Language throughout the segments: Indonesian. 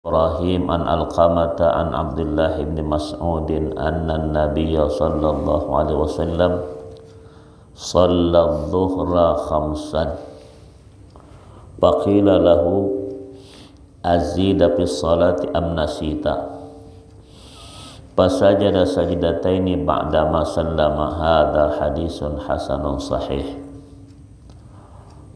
Ibrahim an Alqamata an Abdullah bin Mas'ud anna an-nabiy sallallahu alaihi wasallam shalla adh-dhuhra khamsan faqila lahu azida fi sholati am nasita fasajada sajdataini ba'da ma sallama. Hadza hadisun hasanun sahih.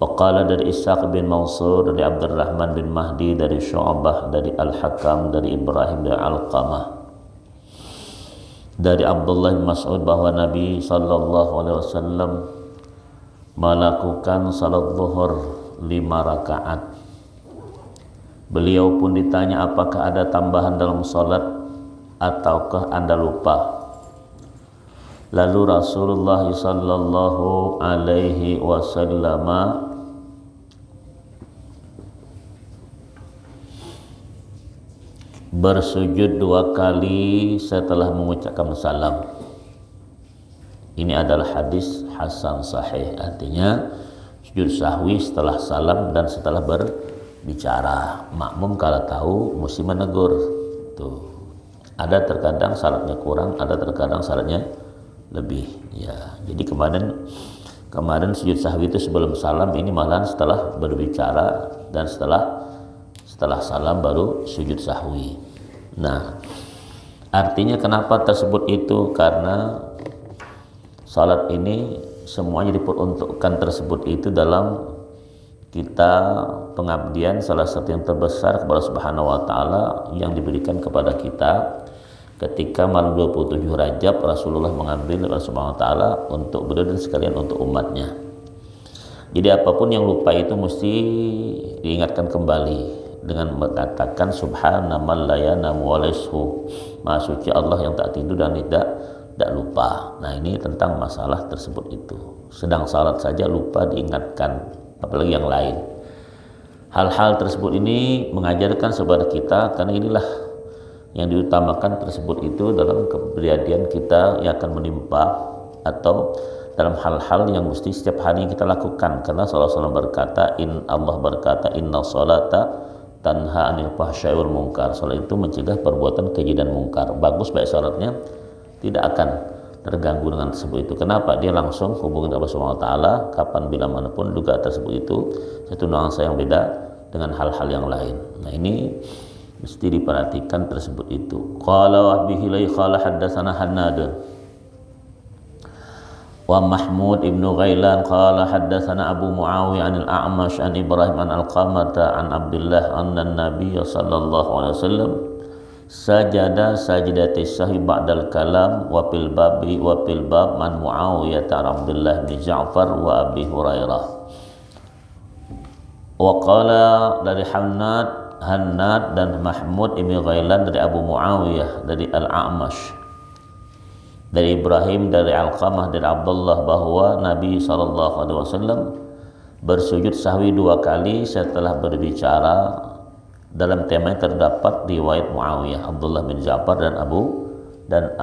Waqala dari Ishaq bin Mansur, dari Abdurrahman bin Mahdi, dari Syu'bah, dari Al-Hakam, dari Ibrahim, dari Alqamah, dari Abdullah bin Mas'ud bahwa Nabi sallallahu alaihi wasallam melakukan salat zuhur 5 rakaat. Beliau pun ditanya apakah ada tambahan dalam salat ataukah Anda lupa. Lalu Rasulullah sallallahu alaihi wasallam bersujud 2 kali setelah mengucapkan salam. Ini adalah hadis hasan sahih, artinya sujud sahwi setelah salam dan setelah berbicara. Makmum kalau tahu mesti menegur. Tuh. Ada terkadang salatnya kurang, ada terkadang salatnya lebih. Ya, jadi kemarin sujud sahwi itu sebelum salam, ini malah setelah berbicara dan setelah salam baru sujud sahwi. Nah, artinya kenapa tersebut itu? Karena salat ini semuanya diperuntukkan tersebut itu dalam kita pengabdian salah satu yang terbesar kepada Subhanahu wa taala yang diberikan kepada kita ketika malam 27 Rajab Rasulullah mengambil kepada Subhanahu wa taala untuk beliau dan sekalian untuk umatnya. Jadi apapun yang lupa itu mesti diingatkan kembali dengan mengatakan subhanaman la yanamu wa laysu, maha suci Allah yang tak tidur dan tidak lupa. Nah, ini tentang masalah tersebut itu. Sedang salat saja lupa diingatkan, apalagi yang lain. Hal-hal tersebut ini mengajarkan kepada kita, karena inilah yang diutamakan tersebut itu dalam kepribadian kita yang akan menimpa atau dalam hal-hal yang mesti setiap hari kita lakukan. Karena Rasulullah berkata, Allah berkata, inna sholata tanha anil fahsya'i wal munkar. Salat itu mencegah perbuatan keji dan mungkar. Bagus baik salatnya, tidak akan terganggu dengan tersebut itu. Kenapa? Dia langsung hubungi Allah Subhanahu wa taala kapan bila manapun juga tersebut itu satu nuansa yang beda dengan hal-hal yang lain. Nah, ini mesti diperhatikan tersebut itu. Qala wa bihi la qala haddatsana Hannad wa Mahmud ibnu Ghailan qala haddatsana Abu Muawiyah anil A'mash an Ibrahim an Alqamata an Abdullah anna an-nabiy sallallahu alaihi wasallam sajada sajdati sahih ba'dal kalam wa fil bab man Muawiyah an Abdullah bin Ja'far wa Abi Hurairah. Wa qala dari Hannad dan Mahmud ibnu Ghailan dari Abu Muawiyah dari Al-A'mash dari Ibrahim dari Alqamah dari Abdullah bahwa Nabi SAW bersujud sahwi 2 kali setelah berbicara. Dalam tema yang terdapat riwayat Muawiyah, Abdullah bin Ja'far dan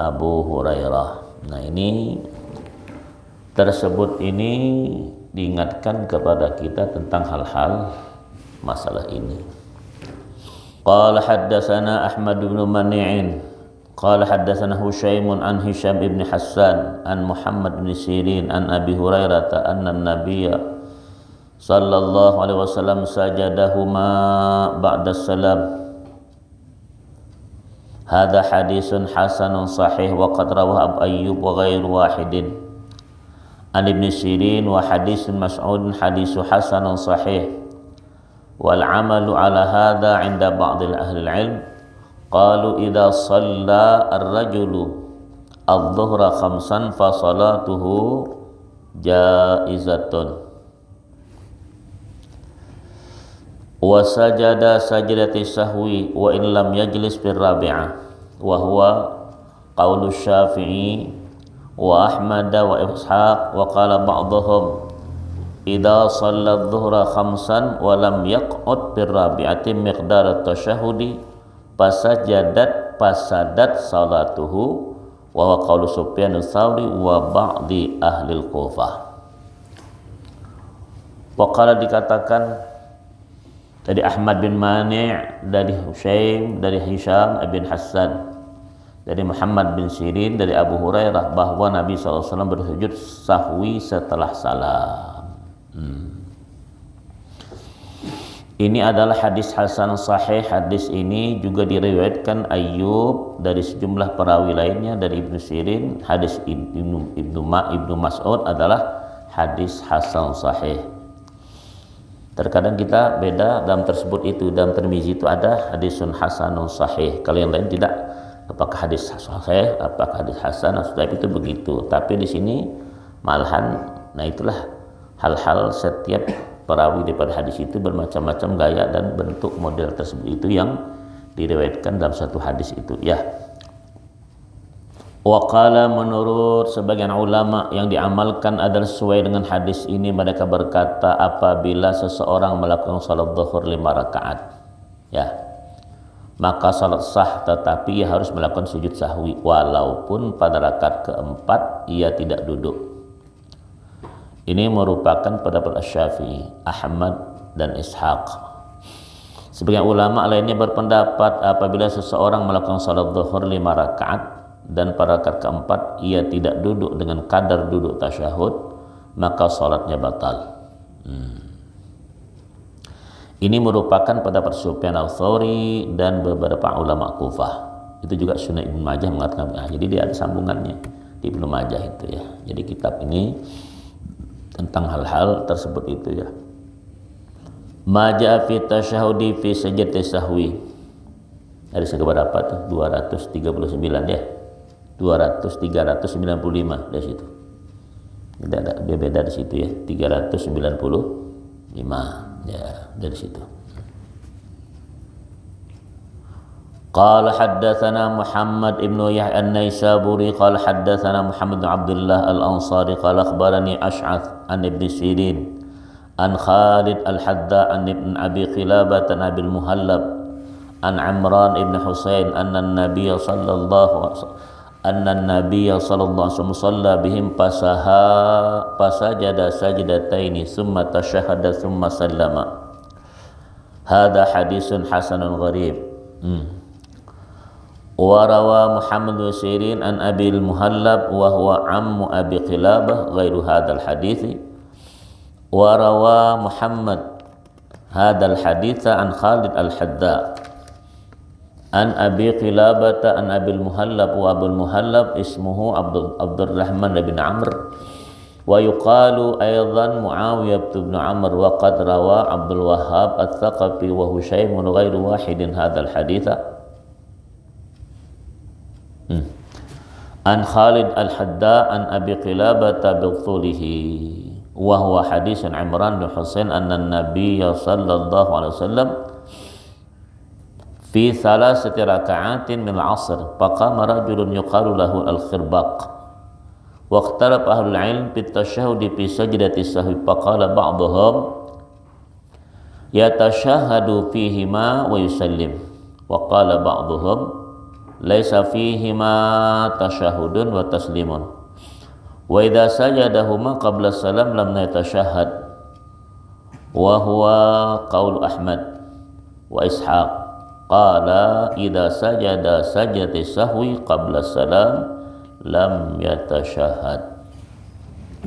Abu Hurairah. Nah, ini tersebut ini diingatkan kepada kita tentang hal-hal masalah ini. Qala haddatsana Ahmad bin Mani'in qala haddatsana Husaym an Hisham ibn Hassan an Muhammad bin Sirin an Abi Hurairah anna an-nabiy sallallahu alaihi wasallam sajadahuma ba'da salam. Hadza hadisun hasanun sahih wa qad rawahu Abu Ayyub wa ghairu wahidin an Ibn Sirin wa hadisun Mas'ud hadisu hasanun sahih wal amalu ala hadza 'inda ba'd ahli al-'ilm qalu idza shalla ar-rajulu adh-dhuhra khamsan fa salatuhu jaizatun wa sajada sajdati sahwi wa in lam yajlis fil rabi'ah wa huwa qaulu Syafi'i wa Ahmad wa Ishaq wa qala ba'dhum idza shalla adh-dhuhra khamsan wa lam yaq'ud fil rabi'ati miqdar at-tashahhudi fasadat salatuhu wa huwa qaulu Sufyan ats-Tsauri wa ba'di ahli al-Kufah. Wa qala dikatakan dari Ahmad bin Mani', dari Husaim, dari Hisham bin Hassan, dari Muhammad bin Sirin, dari Abu Hurairah bahwa Nabi SAW bersujud sahwi setelah salam. Ini adalah hadis hasan sahih. Hadis ini juga diriwayatkan Ayyub dari sejumlah perawi lainnya dari Ibnu Sirin. Hadis Ibnu Mas'ud adalah hadis hasan sahih. Terkadang kita beda dalam tersebut itu. Dalam Tirmizi itu ada hadisun hasanun sahih. Kalau yang lain tidak. Apakah hadis sahih, apakah hadis hasan, itu begitu. Tapi di sini malahan, nah itulah hal-hal setiap perawi daripada hadis itu bermacam-macam gaya dan bentuk model tersebut itu yang diriwayatkan dalam satu hadis itu ya. Waqala, menurut sebagian ulama yang diamalkan adalah sesuai dengan hadis ini, mereka berkata apabila seseorang melakukan salat zuhur 5 rakaat ya, maka salat sah, tetapi ia harus melakukan sujud sahwi walaupun pada rakaat keempat ia tidak duduk. Ini merupakan pendapat Asy-Syafi'i, Ahmad dan Ishaq. Sebagian ulama lainnya berpendapat apabila seseorang melakukan salat zuhur 5 rakaat dan pada rakaat keempat ia tidak duduk dengan kadar duduk tasyahud, maka salatnya batal. Ini merupakan pendapat Sufyan Ats-Tsauri dan beberapa ulama Kufah. Itu juga Sunan Ibnu Majah mengatakan, jadi dia ada sambungannya di Ibnu Majah itu ya. Jadi kitab ini tentang hal-hal tersebut itu ya. Maja fi tasyahudi fi sajdati sahwi. Ada seberapa tuh? 239 ya. 395 dari situ. Tidak ada, dia beda di situ ya. 395 ya, dari situ. قال حدثنا محمد بن يحيى النيسابوري قال حدثنا محمد بن عبد الله الأنصاري قال أخبرني أشعث عن ابن سيرين عن خالد الحذاء عن ابن أبي قلابة عن أبي المهلب عن عمران بن حسين أن النبي صلى الله عليه وسلم صلى بهم فسجد سجدتين ثم تشهد ثم سلم. هذا حديث حسن غريب. وروى محمد بن سيرين عن أبي المهلب وهو عم أبي قلابة غير هذا الحديث. وروى محمد هذا الحديث عن خالد الحذاء عن أبي قلابة عن أبي المهلب وأبو المهلب اسمه عبد الرحمن بن عمرو ويقال أيضا معاوية بن عمرو وقد روى عبد الوهاب الثقفي وهشيم غير واحد هذا الحديث عن خالد الحذاء عن أبي قلابة بطوله وهو حديث عمران بن حسين أن النبي صلى الله عليه وسلم في 3 ركعات من العصر فقام رجل يقال له الخرباق واختلف أهل العلم بالتشهد في سجدة السهو فقال بعضهم يتشهد فيهما ويسلم وقال بعضهم ليس فيهما تشهد وتسليم وإذا سجدهما قبل السلام لم يتشهد وهو قول أحمد وإسحاق قال إذا سجد سجدة السهو قبل السلام لم يتشهد.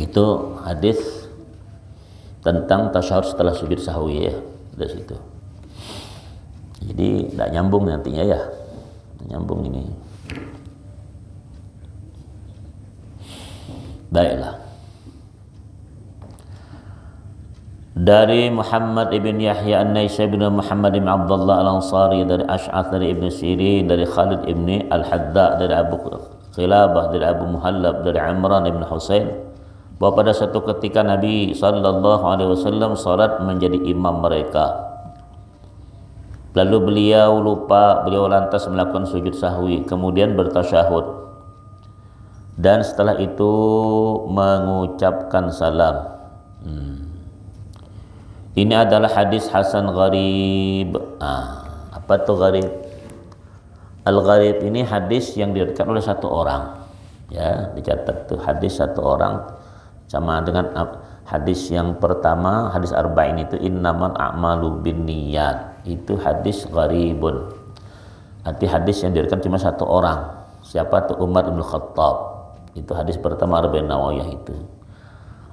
Itu hadis tentang tasyahud setelah sujud sahwi ya, dari situ. Jadi tidak nyambung nantinya ya. Nyambung ini. Baiklah. Dari Muhammad ibn Yahya an-Naisaburi bin Muhammad bin Abdullah al-Ansari, dari Ash'ath, dari Ibn Sirin, dari Khalid ibn al-Hadda, dari Abu Qilabah, dari Abu Muhallab, dari Imran ibn Husain, bahwa pada satu ketika Nabi sallallahu alaihi wasallam salat menjadi imam mereka. Lalu beliau lupa, beliau lantas melakukan sujud sahwi, kemudian bertasyahud, dan setelah itu mengucapkan salam. Ini adalah hadis hasan gharib. Apa itu gharib? Al-gharib ini hadis yang diriwayatkan oleh satu orang. Ya, dicatat itu hadis satu orang sama dengan Hadis yang pertama, hadis arba'in itu innamal a'malu binniyat. Itu hadis gharibun. Arti hadis yang diriwayatkan cuma satu orang. Siapa tuh? Umar bin Khattab. Itu hadis pertama arba'in nawawiyah itu.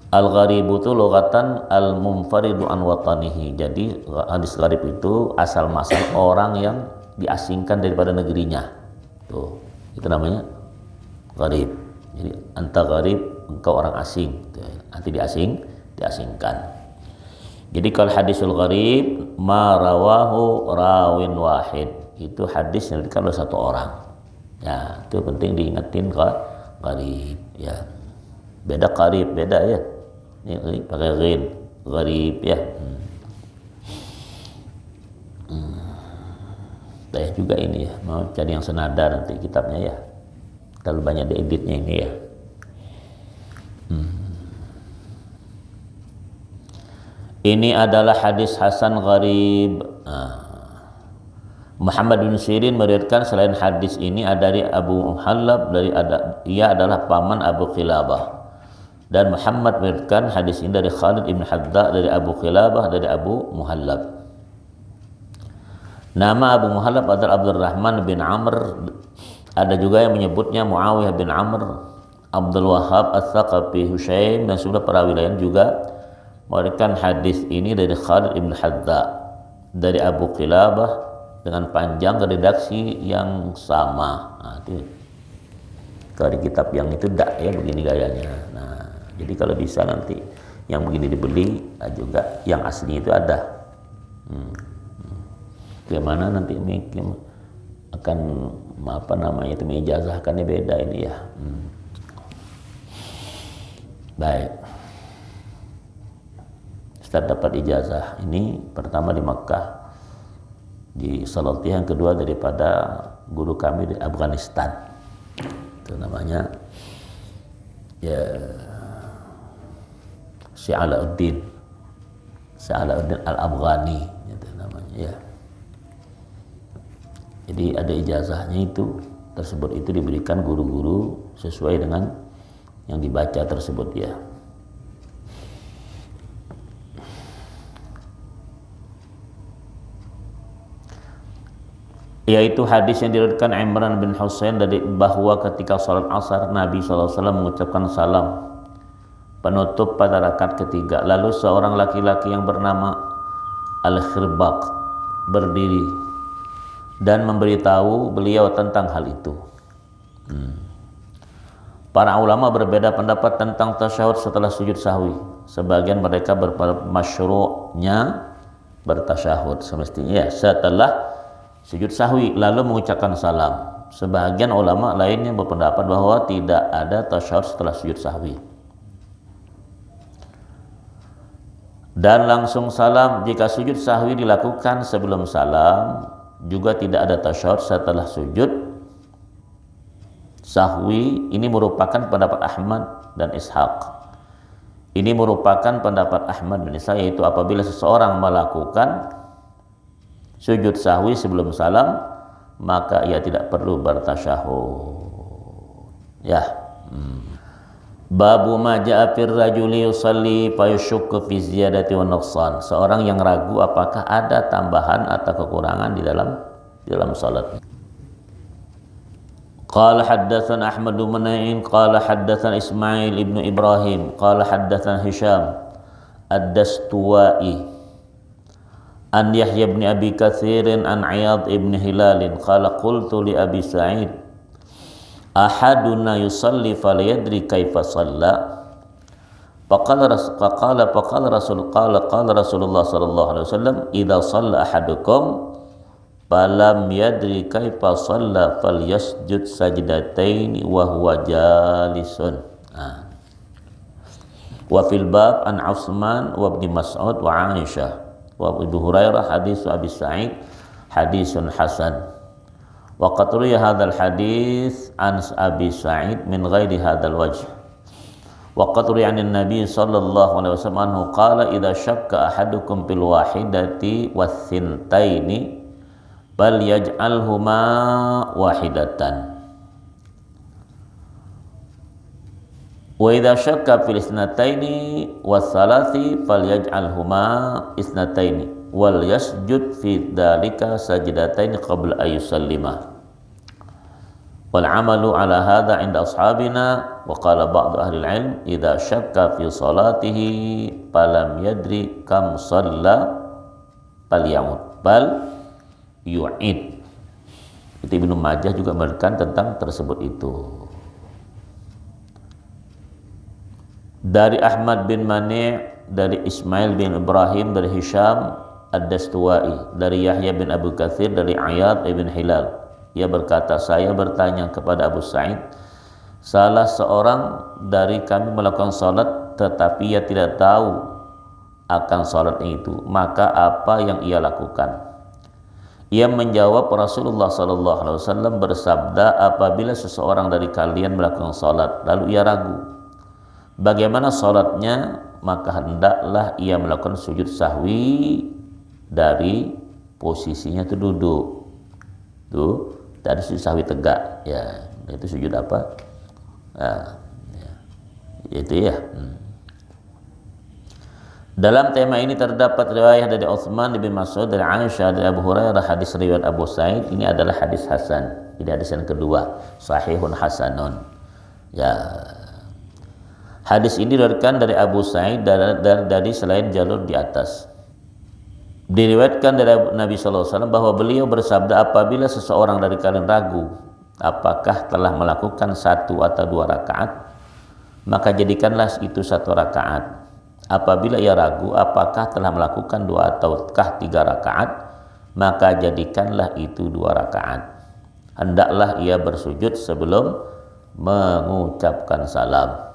Al-gharibu itu logatan al-munfaridu an watanihi. Jadi hadis gharib itu asal masal orang yang diasingkan daripada negerinya. Tuh, itu namanya gharib. Jadi anta gharib, engkau orang asing. Nanti diasingkan. Jadi kalau hadisul gharib ma rawahu rawin wahid. Itu hadis yang diriwayatkan oleh satu orang. Ya, itu penting diingetin kalau gharib ya. Beda qarib, beda ya. Ini pakai ghin, gharib ya. Saya juga ini ya, mau cari yang senada nanti kitabnya ya. Terlalu banyak dieditnya ini ya. Ini adalah hadis hasan gharib. Muhammad bin Sirin meriwayatkan selain hadis ini ada dari Abu Muhallab, ia adalah paman Abu Qilabah. Dan Muhammad meriwayatkan hadis ini dari Khalid ibn Hadda, dari Abu Qilabah, dari Abu Muhallab. Nama Abu Muhallab adalah Abdurrahman bin Amr. Ada juga yang menyebutnya Muawiyah bin Amr, Abdul Wahhab Ats-Tsaqafi, Hushaim, dan sudah perawi lain juga meriwayatkan hadis ini dari Khalid ibn Hadda, dari Abu Qilabah dengan panjang redaksi yang sama. Nah, itu kalau di kitab yang itu tidak ya begini gayanya. Nah, jadi kalau bisa nanti yang begini dibeli juga yang aslinya itu ada. Bagaimana nanti akan apa namanya itu mengijazahkannya beda ini ya. Baik. Ustaz dapat ijazah ini pertama di Makkah, di Salatiyah, yang kedua daripada guru kami di Afghanistan. Itu namanya ya Syalauddin Al-Afghani itu namanya ya. Jadi ada ijazahnya itu tersebut, itu diberikan guru-guru sesuai dengan yang dibaca tersebut ya. Yaitu hadis yang diriwayatkan Imran bin Husain dari bahwa ketika salat asar Nabi SAW mengucapkan salam penutup pada rakaat ketiga. Lalu seorang laki-laki yang bernama Al-Khirbaq berdiri dan memberitahu beliau tentang hal itu. Para ulama berbeda pendapat tentang tasyahud setelah sujud sahwi. Sebagian mereka berpendapat masyru'nya bertasyahud semestinya ya, setelah sujud sahwi lalu mengucapkan salam. Sebagian ulama lainnya berpendapat bahwa tidak ada tasyahud setelah sujud sahwi. Dan langsung salam jika sujud sahwi dilakukan sebelum salam, juga tidak ada tasyahud setelah sujud sahwi. Ini merupakan pendapat Ahmad dan Ishaq. Ini merupakan pendapat Ahmad bin Ishaq, yaitu apabila seseorang melakukan sujud sahwi sebelum salam, maka ia tidak perlu bertasyahud. Ya. Babu ma ja'a fir rajuli yusalli fa yashukku fi ziyadati wa nuqsan. Seorang yang ragu apakah ada tambahan atau kekurangan di dalam salat. Qala haddatsana Ahmad bin Muna'in qala haddatsana Ismail ibnu Ibrahim qala haddatsana Hisham ad-Dastuwai an Yahya ibn Abi Katsirin an Iyad ibn Hilalin qala qultu li Abi Sa'id ahaduna yusalli falyadri kaifa shalla qala Rasulullah sallallahu alaihi wasallam idza shalla ahadukum falam yadri kaifa shalla falyasjud sajdatain wa huwa jalisun. Wa fil bab an Utsman wa ibn Mas'ud wa Aisyah wa Abu Hurairah hadis Abi Sa'id hadisun hasan. Wa qad ruwiya hadzal hadis an Abi Sa'id min ghairi hadzal wajh. Wa qad ruwiya an Nabi sallallahu alaihi wasallam anhu qala idza syakka ahadukum fil wahidati was sintaini bal yaj'alhuma wahidatan. Wa idza syakka fil isnataini was salasi falyaj'alhuma isnataini wal yasjud fi dzalika sajdataini qabla ayyusallima. Wal amalu ala hadha 'inda ashabina wa qala ba'd ahli al-'ilm idza syakka fi salatihi falam yadri kam shalla falyamut bal yu'id. Itu Ibnu Majah juga menerangkan tentang tersebut itu. Dari Ahmad bin Mani', dari Ismail bin Ibrahim, dari Hisham Ad-Dastuwai, dari Yahya bin Abu Katsir, dari Iyad ibn Hilal. Ia berkata, saya bertanya kepada Abu Sa'id, salah seorang dari kami melakukan salat tetapi ia tidak tahu akan salat itu, maka apa yang ia lakukan? Ia menjawab, Rasulullah SAW bersabda, apabila seseorang dari kalian melakukan salat lalu ia ragu bagaimana salatnya, maka hendaklah ia melakukan sujud sahwi dari posisinya itu duduk. Tuh, tadi sujud sahwi tegak, ya. Itu sujud apa? Nah, ya. Itu ya. Dalam tema ini terdapat riwayat dari Utsman bin Mas'ud, dari Aisyah, dari Abu Hurairah, hadis riwayat Abu Sa'id. Ini adalah hadis hasan. Ini hadis yang kedua, sahihun hasanun. Ya. Hadis ini diriwayatkan dari Abu Sa'id dari selain jalur di atas. Diriwayatkan dari Nabi SAW bahwa beliau bersabda, apabila seseorang dari kalian ragu apakah telah melakukan 1 atau 2 rakaat, maka jadikanlah itu 1 rakaat. Apabila ia ragu apakah telah melakukan 2 ataukah 3 rakaat, maka jadikanlah itu 2 rakaat. Hendaklah ia bersujud sebelum mengucapkan salam.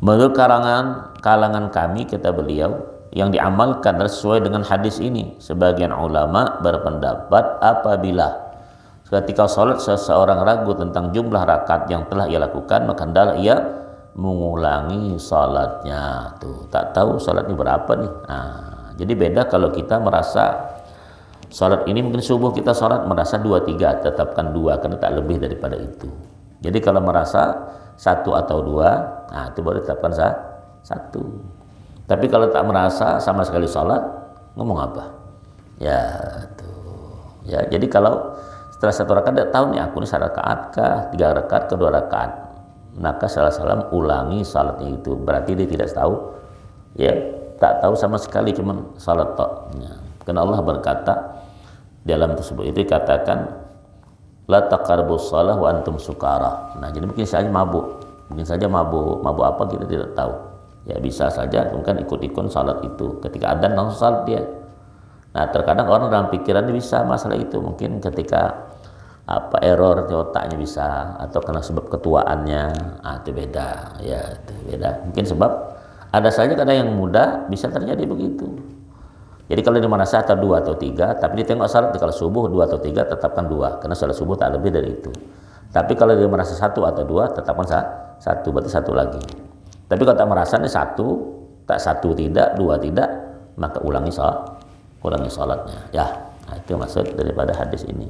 Menurut kalangan kami, kata beliau, yang diamalkan sesuai dengan hadis ini. Sebagian ulama berpendapat apabila ketika salat seseorang ragu tentang jumlah rakaat yang telah ia lakukan, maka hendaklah ia mengulangi salatnya. Tuh, tak tahu salatnya berapa nih. Nah, jadi beda kalau kita merasa salat ini mungkin subuh kita salat merasa 2-3, tetapkan 2 karena tak lebih daripada itu. Jadi kalau merasa 1 atau 2, nah itu baru tetapkan 1. Tapi kalau tak merasa sama sekali salat, ngomong apa? Ya, tuh. Ya, jadi kalau setelah 1 rakaat tidak tahu nih aku ini 1 rakaat kah, 3 rakaat ke 2 rakaat, maka salam ulangi salatnya itu. Berarti dia tidak tahu, ya, tak tahu sama sekali, cuman salat tok. Ya. Karena Allah berkata dalam tersebut itu dikatakan la taqrabus shalah wa antum sukara. Nah, jadi mungkin saja mabuk. Mabuk apa kita tidak tahu. Ya bisa saja mungkin ikut-ikut salat itu. Ketika adzan langsung salat dia. Nah, terkadang orang dalam pikirannya bisa masalah itu. Mungkin ketika error di otaknya bisa, atau karena sebab ketuaannya. Itu beda. Ya, itu beda. Mungkin sebab ada saja kadang yang muda bisa terjadi begitu. Jadi kalau di mana 1 atau 2 atau 3, tapi ditengok salat kalau subuh 2 atau 3 tetapkan 2 karena salat subuh tak lebih dari itu. Tapi kalau dia merasa 1 atau 2 tetapkan 1, berarti 1 lagi. Tapi kalau tak merasa ini 1, tak 1 tidak, 2 tidak, maka ulangi salatnya. Ya, nah, itu maksud daripada hadis ini.